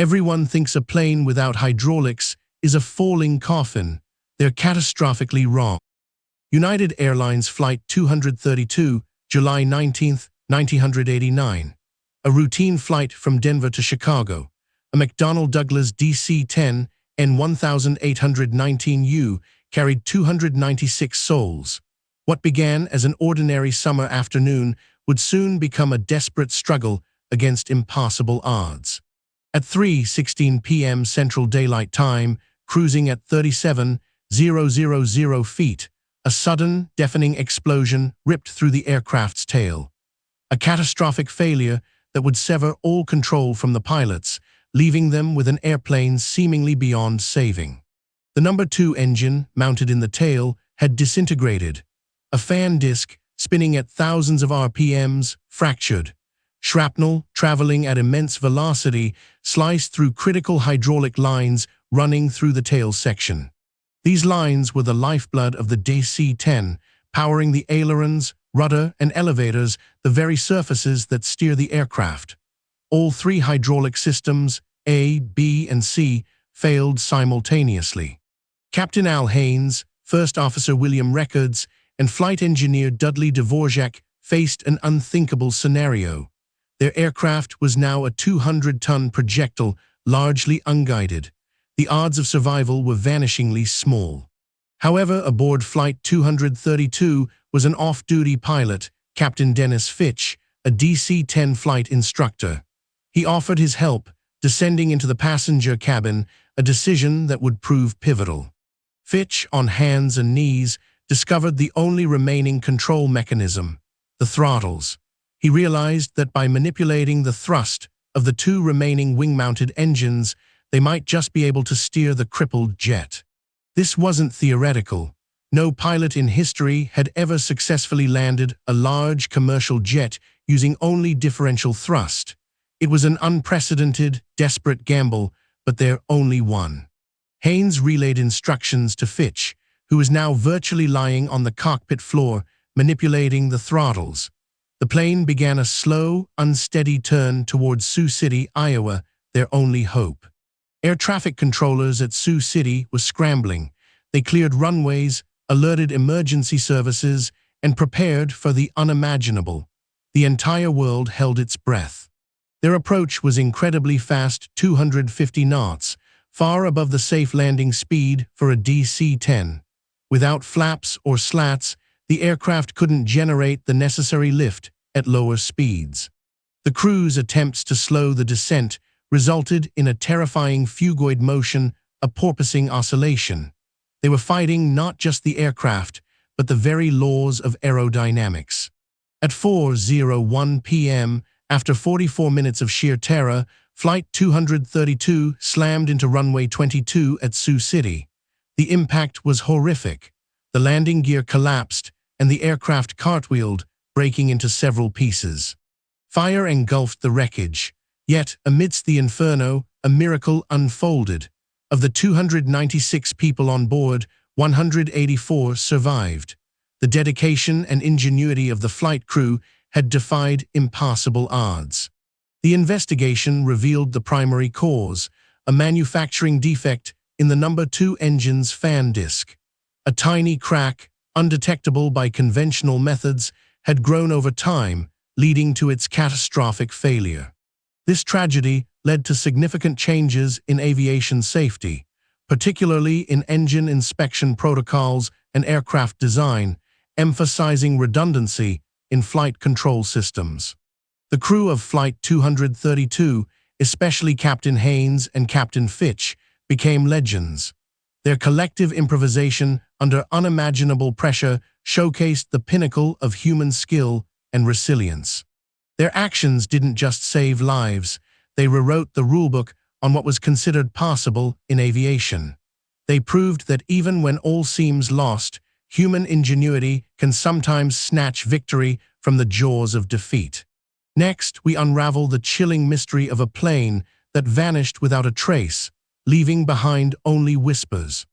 Everyone thinks a plane without hydraulics is a falling coffin. They're catastrophically wrong. United Airlines Flight 232, July 19, 1989. A routine flight from Denver to Chicago. A McDonnell Douglas DC-10 N1819U carried 296 souls. What began as an ordinary summer afternoon would soon become a desperate struggle against impossible odds. At 3:16 p.m. Central Daylight Time, cruising at 37,000 feet, a sudden, deafening explosion ripped through the aircraft's tail. A catastrophic failure that would sever all control from the pilots, leaving them with an airplane seemingly beyond saving. The number 2 engine, mounted in the tail, had disintegrated. A fan disc, spinning at thousands of RPMs, fractured. Shrapnel, traveling at immense velocity, sliced through critical hydraulic lines running through the tail section. These lines were the lifeblood of the DC-10, powering the ailerons, rudder, and elevators, the very surfaces that steer the aircraft. All 3 hydraulic systems, A, B, and C, failed simultaneously. Captain Al Haynes, First Officer William Records, and Flight Engineer Dudley Dvorak faced an unthinkable scenario. Their aircraft was now a 200-ton projectile, largely unguided. The odds of survival were vanishingly small. However, aboard Flight 232 was an off-duty pilot, Captain Dennis Fitch, a DC-10 flight instructor. He offered his help, descending into the passenger cabin, a decision that would prove pivotal. Fitch, on hands and knees, discovered the only remaining control mechanism, the throttles. He realized that by manipulating the thrust of the 2 remaining wing-mounted engines, they might just be able to steer the crippled jet. This wasn't theoretical. No pilot in history had ever successfully landed a large commercial jet using only differential thrust. It was an unprecedented, desperate gamble, but their only one. Haynes relayed instructions to Fitch, who was now virtually lying on the cockpit floor, manipulating the throttles. The plane began a slow, unsteady turn towards Sioux City, Iowa, their only hope. Air traffic controllers at Sioux City were scrambling. They cleared runways, alerted emergency services, and prepared for the unimaginable. The entire world held its breath. Their approach was incredibly fast, 250 knots, far above the safe landing speed for a DC-10. Without flaps or slats, the aircraft couldn't generate the necessary lift at lower speeds. The crew's attempts to slow the descent resulted in a terrifying fugoid motion, a porpoising oscillation. They were fighting not just the aircraft, but the very laws of aerodynamics. At 4:01 p.m., after 44 minutes of sheer terror, Flight 232 slammed into runway 22 at Sioux City. The impact was horrific. The landing gear collapsed, and the aircraft cartwheeled, breaking into several pieces. Fire engulfed the wreckage. Yet, amidst the inferno, a miracle unfolded. Of the 296 people on board, 184 survived. The dedication and ingenuity of the flight crew had defied impossible odds. The investigation revealed the primary cause, a manufacturing defect in the number 2 engine's fan disc. A tiny crack, undetectable by conventional methods, had grown over time, leading to its catastrophic failure. This tragedy led to significant changes in aviation safety, particularly in engine inspection protocols and aircraft design, emphasizing redundancy in flight control systems. The crew of Flight 232, especially Captain Haynes and Captain Fitch, became legends. Their collective improvisation under unimaginable pressure showcased the pinnacle of human skill and resilience. Their actions didn't just save lives, they rewrote the rulebook on what was considered possible in aviation. They proved that even when all seems lost, human ingenuity can sometimes snatch victory from the jaws of defeat. Next, we unravel the chilling mystery of a plane that vanished without a trace, leaving behind only whispers.